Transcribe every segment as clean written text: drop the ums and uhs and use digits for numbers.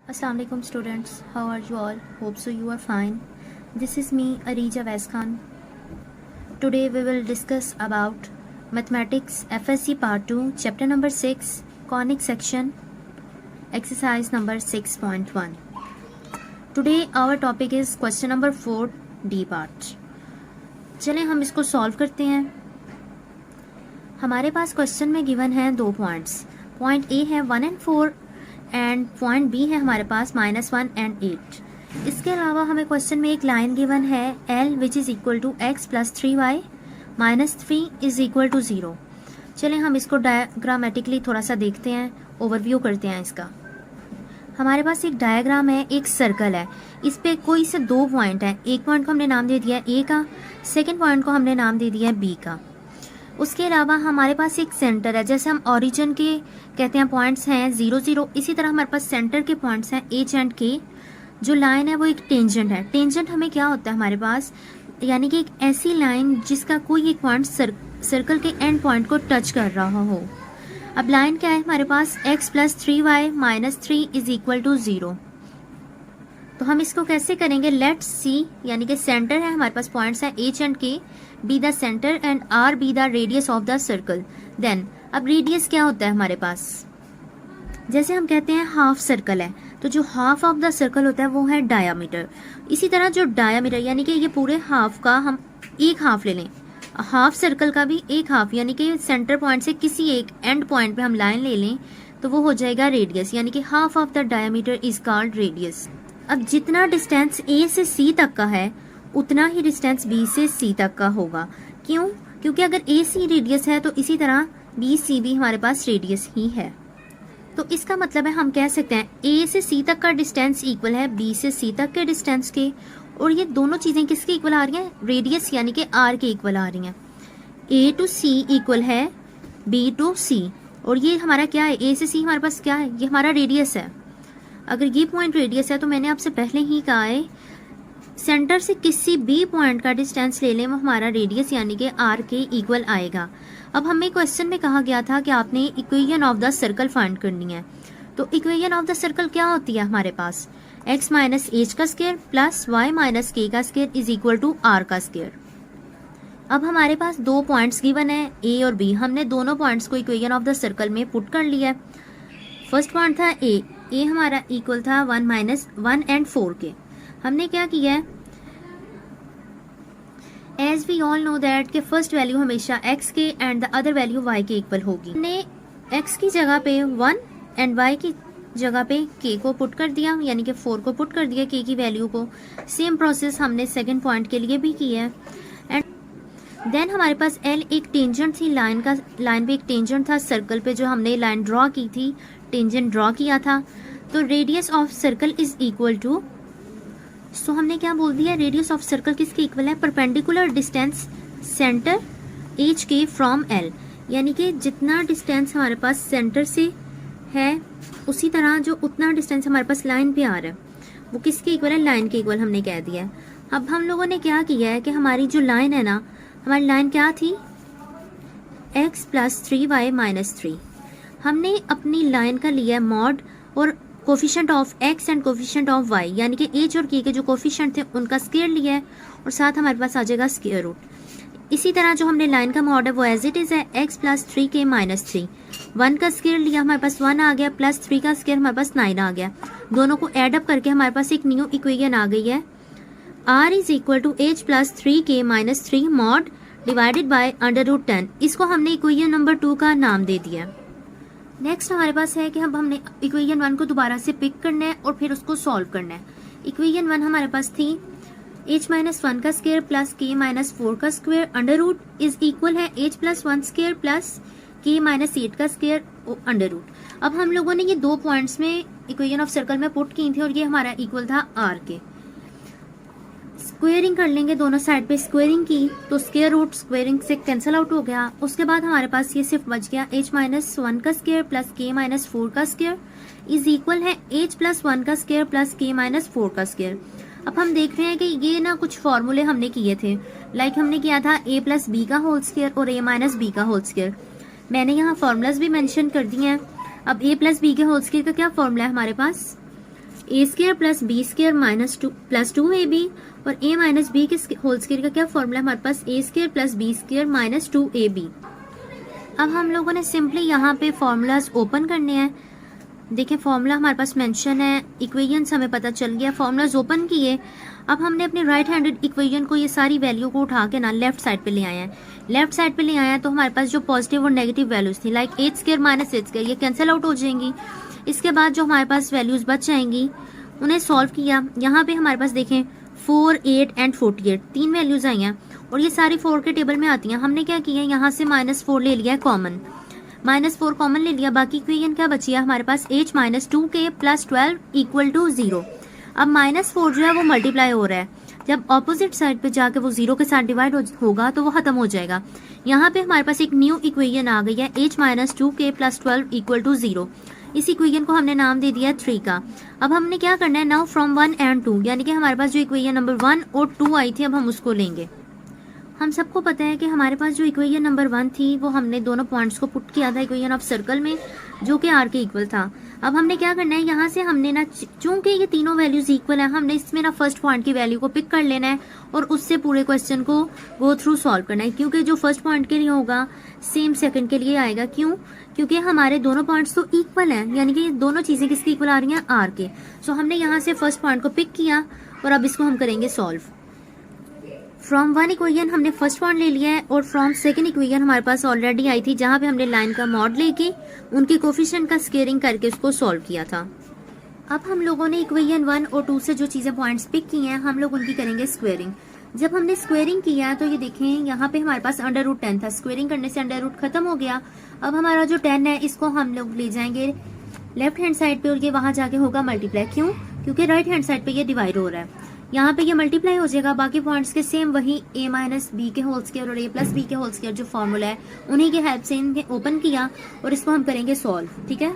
Assalamualaikum students, how are you all? Hope so you are fine. This is me Arija Wais Khan. Today we will discuss about Mathematics FSC Part 2 Chapter number 6 Conic Section Exercise number 6.1. Today our topic is question number 4 D part. चलें हम इसको solve करते हैं. हमारे पास question में given है दो points. Point A है 1 and 4 एंड पॉइंट बी है हमारे पास -1 and 8. इसके अलावा हमें क्वेश्चन में एक लाइन गिवन है L which is equal to x + 3y -3 is equal to 0. चलें हम इसको डायग्रामेटिकली थोड़ा सा देखते हैं, ओवरव्यू करते हैं इसका. हमारे पास एक डायग्राम है, एक सर्कल है. इस पे कोई से दो पॉइंट है. एक पॉइंट को हमने नाम दे दिया A का, सेकेंड पॉइंट को हमने नाम दे दिया B का. उसके अलावा हमारे पास एक सेंटर है. जैसे हम ओरिजिन के कहते हैं पॉइंट्स हैं 0 0, इसी तरह हमारे पास सेंटर के पॉइंट्स हैं H एंड K. जो लाइन है वो एक टेंजेंट है. टेंजेंट हमें क्या होता है हमारे पास, यानी कि एक ऐसी लाइन जिसका कोई एक पॉइंट सर्कल के एंड पॉइंट को टच कर रहा हो. अब लाइन क्या है हमारे पास, x + 3y -3 is equal to 0. तो हम इसको कैसे करेंगे, लेट्स सी. यानी कि सेंटर है हमारे पास, पॉइंट्स हैं H and K, be the centre and R be the radius of the circle. Then अब रेडियस क्या होता है हमारे पास, जैसे हम कहते हैं हाफ सर्कल है, तो जो हाफ ऑफ द सर्कल होता है वो है डायामीटर. इसी तरह जो डायामीटर यानी कि ये पूरे हाफ का हम एक हाफ ले लें, हाफ सर्कल का भी एक हाफ, यानी कि सेंटर पॉइंट से किसी एक एंड पॉइंट पे हम लाइन ले लें तो वो हो जाएगा रेडियस, यानी कि half of the diameter is called radius. अब जितना डिस्टेंस A से C तक का है उतना ही डिस्टेंस B से C तक का होगा. क्यों? क्योंकि अगर AC रेडियस है तो इसी तरह BC भी हमारे पास रेडियस ही है. तो इसका मतलब है हम कह सकते हैं A से C तक का डिस्टेंस इक्वल है B से C तक के डिस्टेंस के. और ये दोनों चीज़ें किसके इक्वल आ रही हैं, रेडियस यानी कि R के इक्वल आ रही हैं. A to C इक्वल है B to C. और ये हमारा क्या है, A से C हमारे पास क्या है, ये हमारा रेडियस है. अगर ये पॉइंट रेडियस है तो मैंने आपसे पहले ही कहा है सेंटर से किसी भी पॉइंट का डिस्टेंस ले लें वो हमारा रेडियस यानी कि R के इक्वल आएगा. अब हमें क्वेश्चन में कहा गया था कि आपने equation of the circle find करनी है. तो इक्वेशन ऑफ द सर्कल क्या होती है हमारे पास, x - h का स्क्वायर प्लस y - k का square is equal to r का स्क्वायर. अब हमारे पास दो पॉइंट्स गिवन है A और B. हमने दोनों पॉइंट्स को इक्वेशन ऑफ द सर्कल में पुट कर लिया है. फर्स्ट पॉइंट था A हमारा इक्वल था 1 - 1 and 4 के. हमने क्या किया है, as we all know that के फर्स्ट वैल्यू हमेशा x के and the other value y के इक्वल होगी. हमने x की जगह पे 1 एंड y की जगह पे k को पुट कर दिया, यानी कि 4 को पुट कर दिया k की वैल्यू को. सेम प्रोसेस हमने सेकंड पॉइंट के लिए भी किया है. एंड देन हमारे पास L एक टेंजेंट थी, लाइन पे एक टेंजेंट था सर्कल पे जो हमने लाइन ड्रॉ की थी, टेंजेंट ड्रॉ किया था. तो radius of circle is equal to, so हमने क्या बोल दिया, रेडियस ऑफ सर्कल किसके इक्वल है, परपेंडिकुलर डिस्टेंस सेंटर H के फ्रॉम L. यानी कि जितना डिस्टेंस हमारे पास सेंटर से है उसी तरह जो उतना डिस्टेंस हमारे पास लाइन पे आ रहा है वो किसके इक्वल है, लाइन के इक्वल हमने कह दिया. अब हम लोगों ने क्या किया है कि हमारी जो लाइन है ना, हमारी लाइन क्या थी, x + 3y - 3. हमने अपनी लाइन का लिया मॉड और coefficient of x and coefficient of y, यानी कि h और k के जो कोफिशिएंट थे उनका स्क्वायर लिया है और साथ हमारे पास आ जाएगा स्क्वायर रूट. इसी तरह जो हमने लाइन का मॉड है वो एज इट इज है x + 3k - 3. 1 का स्क्वायर लिया, हमारे पास 1 आ गया, प्लस 3 का स्क्वायर हमारे पास 9 आ गया. दोनों को एड अप करके हमारे पास एक न्यू इक्वेशन आ गई है, r is equal to h + 3k - 3 mod divided by √10. इसको हमने इक्वेशन नंबर 2 का नाम दे दिया. नेक्स्ट हमारे पास है कि हमने इक्वेशन 1 को दोबारा से पिक करना है और फिर उसको सॉल्व करना है. इक्वेशन 1 हमारे पास थी h - 1 का स्क्वायर प्लस k - 4 का square under root is equal है h + 1 स्क्वायर प्लस k - 8 का स्क्वायर अंडर रूट. अब हम लोगों ने ये दो पॉइंट्स में इक्वेशन ऑफ सर्कल में पुट की थी और ये हमारा इक्वल था r के. स्क्वेयरिंग कर लेंगे, दोनों साइड पे स्क्वेयरिंग की तो स्क्वायर रूट स्क्वेयरिंग से कैंसिल आउट हो गया. उसके बाद हमारे पास ये सिर्फ बच गया h - 1 का स्क्वायर प्लस k - 4 का स्क्वायर इज इक्वल है h + 1 का स्क्वायर प्लस k - 4 का स्क्वायर. अब हम देख रहे हैं कि ये ना कुछ फॉर्मूले हमने किए थे, लाइक हमने किया था a + b का होल स्क्वायर और a - b का होल स्क्वायर. मैंने यहाँ फॉर्मूलाज भी मेंशन कर दिए हैं. अब a + b के होल स्क्वायर का क्या फॉर्मूला है हमारे पास, A square plus B square minus two plus 2ab और a माइनस बी के होल स्क्र का क्या फॉर्मूला है हमारे पास, A square plus B square minus 2ab। अब हम लोगों ने सिंपली यहाँ पे फॉर्मूलाज ओपन करने हैं। देखिए फॉर्मूला हमारे पास मेंशन है, इक्वेशंस हमें पता चल गया, फॉर्मूलाज ओपन किए। अब हमने अपने राइट हैंडेड इक्वेशन को, ये सारी वैल्यू को उठा के ना लेफ्ट साइड पे ले आए हैं। लेफ्ट साइड पे ले आए हैं तो हमारे पास जो पॉजिटिव और नेगेटिव वैल्यूज थी like H square minus H square ये कैंसिल आउट हो जाएंगी। इसके बाद जो हमारे पास वैल्यूज बच जाएंगी उन्हें सॉल्व किया। यहाँ पे हमारे पास देखें 4, 8 एंड 48 तीन वैल्यूज आई हैं और ये सारी 4 के टेबल में आती हैं। हमने क्या किया, यहाँ से -4 ले लिया है कॉमन, -4 कॉमन ले लिया। बाकी इक्वेशन क्या बची है हमारे पास, h minus 2k plus 12 equal to 0। अब -4 जो है वो मल्टीप्लाई हो रहा है, जब ऑपोजिट साइड पे जाके वो 0 के साथ डिवाइड होगा तो वो खत्म हो जाएगा। यहाँ पे हमारे पास एक न्यू इक्वेशन आ गई है, h minus 2k plus 12 equal to 0। इस इक्वेशन को हमने नाम दे दिया 3 का। अब हमने क्या करना है, नाउ फ्रॉम 1 एंड 2, यानी कि हमारे पास जो इक्वेशन नंबर 1 और 2 आई थी अब हम उसको लेंगे। हम सबको पता है कि हमारे पास जो इक्वेशन नंबर 1 थी वो हमने दोनों पॉइंट्स को पुट किया था इक्वेशन ऑफ सर्कल में, जो कि r के इक्वल था। अब हमने क्या करना है, यहाँ से हमने ना, चूंकि ये तीनों वैल्यूज इक्वल है, हमने इसमें ना फर्स्ट पॉइंट की वैल्यू को पिक कर लेना है और उससे पूरे क्वेश्चन को गो थ्रू सॉल्व करना है, क्योंकि जो फर्स्ट पॉइंट के लिए होगा सेम सेकंड के लिए आएगा। क्यों, क्योंकि हमारे दोनों पॉइंट्स तो इक्वल हैं, यानी कि दोनों चीजें किसकी इक्वल आ रही हैं, r के। सो हमने यहाँ से फर्स्ट पॉइंट को पिक किया और अब इसको हम करेंगे सॉल्व। फ्रॉम 1 इक्वेशन हमने फर्स्ट पॉइंट ले लिया है और फ्रॉम सेकंड इक्वेशन हमारे पास ऑलरेडी आई थी, जहां पे हमने लाइन का मॉड लेके उनके कोफिशिएंट का स्केयरिंग करके उसको सॉल्व किया था। अब हम लोगों ने इक्वेशन 1 और 2 से जो चीजें पॉइंट्स पिक की हैं हम लोग उनकी करेंगे स्क्वेयरिंग। जब हमने स्क्वेयरिंग किया तो ये देखें यहाँ पे हमारे पास √10 था, स्क्वेयरिंग करने से √ खत्म हो गया। अब हमारा जो 10 है इसको हम लोग ले जाएंगे लेफ्ट हैंड साइड पे और ये वहां जाके होगा मल्टीप्लाई। क्यों, क्योंकि राइट हैंड साइड पे ये डिवाइड हो रहा है, यहाँ पे ये मल्टीप्लाई हो जाएगा। बाकी पॉइंट्स के सेम वही a माइनस बी के होल स्क्वायर और a प्लस बी के होल स्क्वायर जो फॉर्मूला है उन्हीं के हेल्प से इन्हें ओपन किया और इसको हम करेंगे सॉल्व। ठीक है,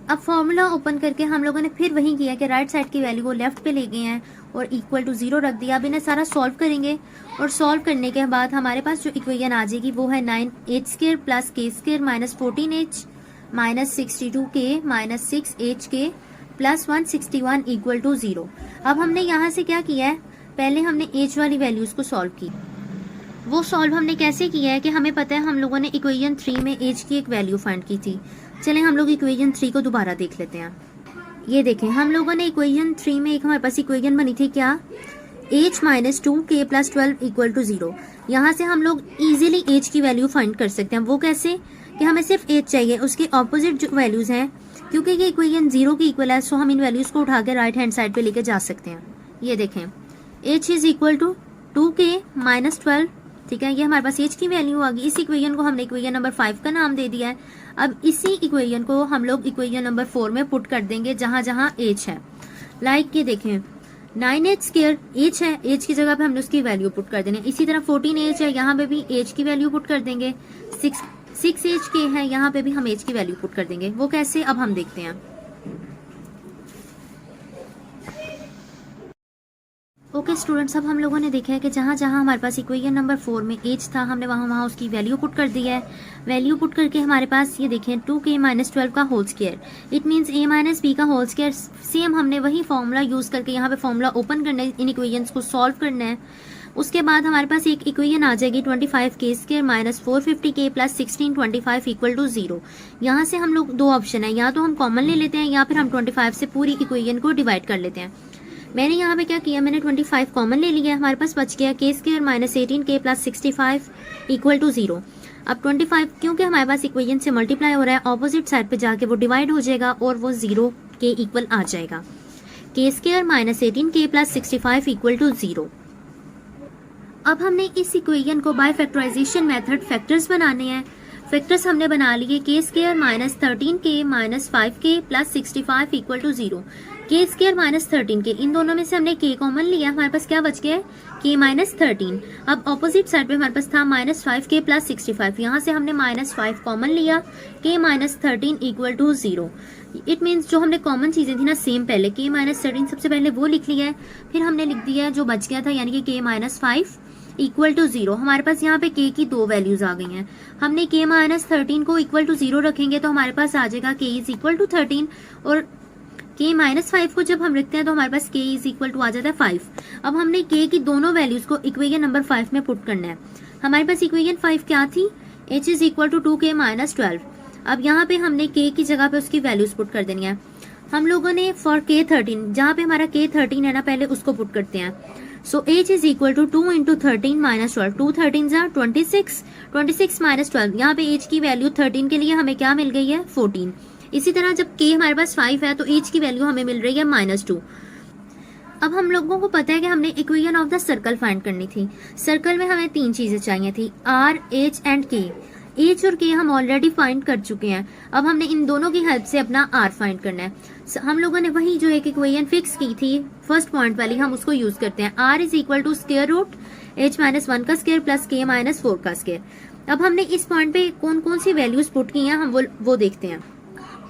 अब फॉर्मूला ओपन करके हम लोगों ने फिर वही किया कि राइट साइड की वैल्यू को लेफ्ट पे ले गए हैं और इक्वल टू 0 रख दिया। अब इन्हें सारा सॉल्व करेंगे और सॉल्व करने के बाद हमारे पास जो इक्वेशन आ जाएगी वो है 9h square plus k square minus 14h minus 62k minus 6h plus 161 equal to 0। अब हमने यहाँ से क्या किया है, पहले हमने h वाली वैल्यूज को सॉल्व की। वो सॉल्व हमने कैसे किया है कि हमें पता है हम लोगों ने इक्वेशन 3 में h की एक वैल्यू फाइंड की थी। चलें हम लोग इक्वेशन 3 को दोबारा देख लेते हैं। ये देखें हम लोगों ने इक्वेशन 3 में एक हमारे पास इक्वेशन बनी थी क्या, h minus 2k plus 12 equal to 0। यहाँ से हम लोग इजीली h की वैल्यू फाइंड कर सकते हैं। वो कैसे कि हमें सिर्फ h चाहिए, उसके ऑपोजिट जो वैल्यूज हैं, क्योंकि ये इक्वेशन 0 की इक्वल है सो हम इन वैल्यूज को उठा के राइट हैंड साइड पे लेके जा सकते हैं। ये देखें h is equal to 2k minus 12। ठीक है, ये हमारे पास h की वैल्यू आ गई। इस इक्वेशन को हमने इक्वेशन नंबर 5 का नाम दे दिया है। अब इसी इक्वेशन को हम लोग इक्वेशन नंबर 4 में पुट कर देंगे जहां जहां h है। लाइक ये देखें 9h स्क्वायर h है, h की जगह पे हमने उसकी वैल्यू पुट कर देनी है। इसी तरह 14h है, यहाँ पे भी h की वैल्यू पुट कर देंगे। 6h है, यहाँ पे भी हम h की वैल्यू पुट कर देंगे। वो कैसे, अब हम देखते हैं। ओके स्टूडेंट्स, अब हम लोगों ने देखा है कि जहाँ जहाँ हमारे पास इक्वेशन नंबर 4 में h था हमने वहाँ उसकी वैल्यू पुट कर दी है। वैल्यू पुट करके हमारे पास ये देखें 2k माइनस 12 का whole square, it means a minus B का होल स्क्वायर। सेम हमने वही फॉर्मूला यूज करके यहाँ पे फॉर्मूला ओपन करना है, इन इक्वेशंस को सॉल्व करना है। उसके बाद हमारे पास एक इक्वेशन आ जाएगी 25k square minus 450k plus 1625 equal to 0। यहाँ से हम लोग दो ऑप्शन है, या तो हम कॉमन ले लेते हैं या फिर हम 25 से पूरी इक्वेशन को डिवाइड कर लेते हैं। मैंने यहाँ पे क्या किया, मैंने 25 कॉमन ले लिया, हमारे पास बच गया k square minus 18k plus 65 equal to 0। अब 25 क्योंकि हमारे पास इक्वेशन से मल्टीप्लाई हो रहा है, ऑपोजिट साइड पे जाके वो डिवाइड हो जाएगा और वो 0 के इक्वल आ जाएगा। k square minus 18k plus 65 equal to 0। अब हमने इस इक्वेशन को बाय फैक्टराइजेशन मेथड फैक्टर्स बनाने हैं। फैक्टर्स हमने बना लिए k square minus 13k minus 5k plus 65 equal to 0। k square minus 13k, इन दोनों में से हमने k कॉमन लिया, हमारे पास क्या बच गया है k माइनस 13। अब ऑपोजिट साइड पे हमारे पास था माइनस 5k प्लस 65, यहाँ से हमने माइनस 5 कॉमन लिया, k minus 13 equal to 0। It means जो हमने कॉमन चीजें थी ना सेम, पहले k माइनस 13 सबसे पहले वो लिख लिया है, फिर हमने लिख दिया जो बच गया था यानी कि k माइनस 5 इक्वल टू 0। हमारे पास यहाँ पे k की दो वैल्यूज आ गई हैं। हमने k माइनस 13 को इक्वल टू 0 रखेंगे तो हमारे पास आ जाएगा k इज इक्वल टू 13 और k माइनस 5 को जब हम लिखते हैं तो हमारे पास k इज इक्वल टू आ जाता है 5। अब हमने k की दोनों वैल्यूज को इक्वेशन नंबर 5 में पुट करना है। हमारे पास इक्वेशन 5 क्या थी, h is equal to 2k minus 12। अब यहाँ पे हमने k की जगह पे उसकी वैल्यूज पुट कर देनी है। हम लोगों ने फॉर k 13, जहाँ पे हमारा k 13 है ना, पहले उसको पुट करते हैं। So h is equal to 2 into 13 minus 12, 2 13 जा 26, 26 माइनस 12। यहाँ पे h की वैल्यू 13 के लिए हमें क्या मिल गई है, 14। इसी तरह जब k हमारे पास 5 है तो h की वैल्यू हमें मिल रही है -2। अब हम लोगों को पता है कि हमने equation of the circle find करनी थी। सर्कल में हमें 3 चीजें चाहिए थी, r, h and k। h और k हम ऑलरेडी फाइंड कर चुके हैं। अब हमने इन दोनों की हेल्प से अपना r फाइंड करना है। हम लोगों ने वही जो एक इक्वेशन फिक्स की थी फर्स्ट पॉइंट वाली, हम उसको यूज करते हैं। r is equal to square root h minus 1 का स्क्वायर प्लस k माइनस 4 का स्क्वायर। अब हमने इस पॉइंट पे कौन कौन सी वैल्यूज पुट की हैं हम वो देखते हैं।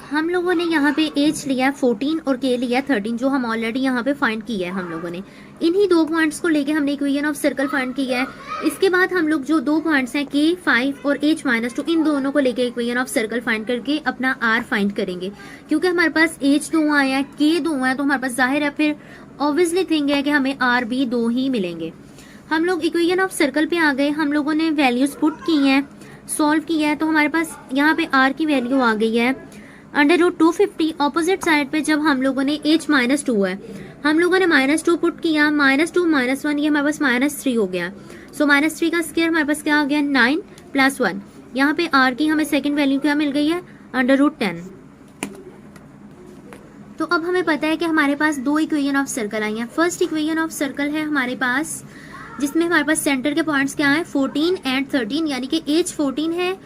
हम लोगों ने यहाँ पे h लिया 14 और k लिया 13, जो हम ऑलरेडी यहाँ पे फाइंड किया है। हम लोगों ने इन्हीं 2 पॉइंट्स को लेके हमने इक्वेशन ऑफ सर्कल फाइंड किया है। इसके बाद हम लोग जो 2 पॉइंट्स हैं k 5 और h माइनस 2, इन दोनों को लेके इक्वेशन ऑफ सर्कल फाइंड करके अपना r फाइंड करेंगे। क्योंकि हमारे पास h 2 आए हैं, k 2 है, तो हमारे पास जाहिर है फिर ऑब्वियसली थिंग है कि हमें r भी 2 ही मिलेंगे। हम लोग इक्वेशन ऑफ सर्कल पे आ गए, हम लोगों ने वैल्यूज पुट की हैं, सॉल्व किया है, तो हमारे पास यहाँ पे r की वैल्यू आ गई है अंडर रूट 250। ऑपोजिट साइड पे जब हम लोगों ने h माइनस 2 है, हम लोगों ने -2 पुट किया, -2 -1 ये हमारे पास -3 हो गया। सो -3 का स्क्वायर हमारे पास क्या आ गया, 9 प्लस 1। यहाँ पे r की हमें सेकंड वैल्यू क्या मिल गई है, अंडर रूट 10। तो अब हमें पता है कि हमारे पास 2 इक्वेशन ऑफ सर्कल आई हैं। फर्स्ट इक्वेशन ऑफ सर्कल है हमारे पास, जिसमें हमारे पास सेंटर के पॉइंट्स क्या है, 14 एंड 13, यानी कि h 14 है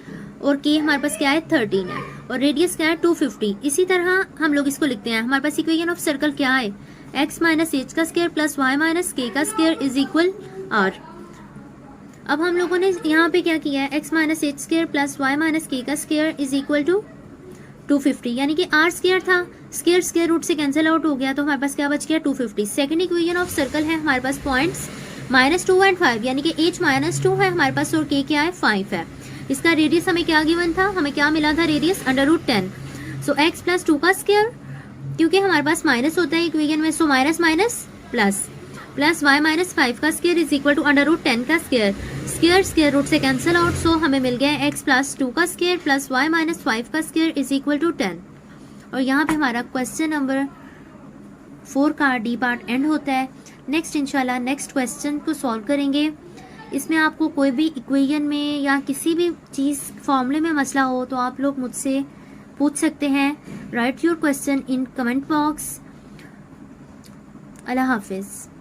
और k हमारे पास क्या है, 13 है, और रेडियस क्या है, 250। इसी तरह हम लोग इसको लिखते हैं। हमारे पास इक्वेशन ऑफ सर्कल क्या है, x माइनस h का square plus y minus k का स्क्वायर इज इक्वल r। अब हम लोगों ने यहाँ पे क्या किया है, x minus h square plus y minus k का स्क्वायर इज इक्वल टू 250, यानी कि r स्क्वायर था, स्क्वायर स्क्वायर रूट से कैंसिल आउट हो गया, तो हमारे पास क्या बच गया, 250। सेकंड इक्वेशन ऑफ सर्कल है हमारे पास पॉइंट्स -2 एंड 5, यानी कि h -2 है हमारे पास और k क्या है, 5 है। इसका रेडियस हमें क्या गिवन था, हमें क्या मिला था, रेडियस अंडर रूट 10। सो x प्लस 2 का स्क्वायर, क्योंकि हमारे पास माइनस होता है इक्वेशन में, so minus minus plus plus y minus 5 का square is equal to under root 10 का स्क्वायर। स्क्वायर स्क्वायर रूट से कैंसिल आउट, सो हमें मिल गया x प्लस 2 का स्क्वायर प्लस y माइनस 5 का स्क्वायर इज इक्वल टू 10। और यहाँ पे हमारा क्वेश्चन नंबर 4 का डी पार्ट एंड होता है। नेक्स्ट इंशाल्लाह नेक्स्ट क्वेश्चन को सॉल्व करेंगे। इसमें आपको कोई भी इक्वेशन में या किसी भी चीज़ फॉर्मूले में मसला हो तो आप लोग मुझसे पूछ सकते हैं। Write your question in comment box. अल्लाह हाफिज़।